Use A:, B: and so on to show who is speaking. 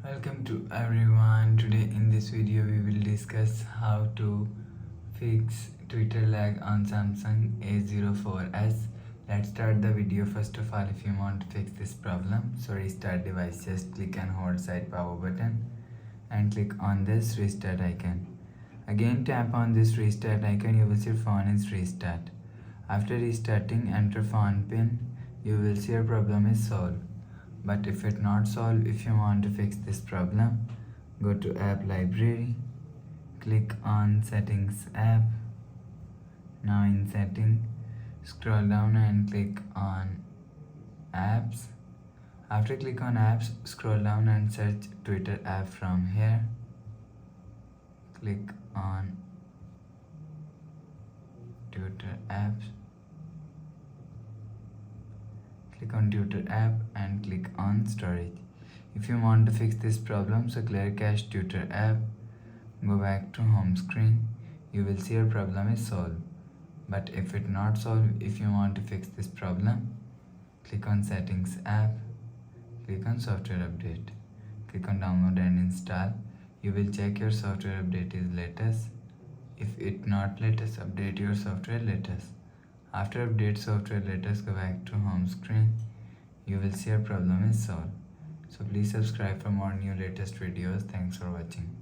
A: Welcome to everyone. Today in this video we will discuss how to fix Twitter lag on Samsung A04S. Let's start the video. First of all, if you want to fix this problem, so restart device, just click and hold side power button and click on this restart icon. Again tap on this restart icon, you will see your phone is restart. After restarting, enter phone pin, you will see your problem is solved. But if it not solved, if you want to fix this problem, go to app library, click on settings app. Now in setting, scroll down and click on apps. After click on apps, scroll down and search Twitter app from here. Click on Twitter apps. Click on Twitter app and click on storage. If you want to fix this problem, so clear cache Twitter app, go back to home screen, you will see your problem is solved. But if it not solved, if you want to fix this problem, click on settings app, click on software update, click on download and install. You will check your software update is latest. If it not latest, update your software latest. After update software latest, go back to home screen. You will see your problem is solved. So please subscribe for more new latest videos. Thanks for watching.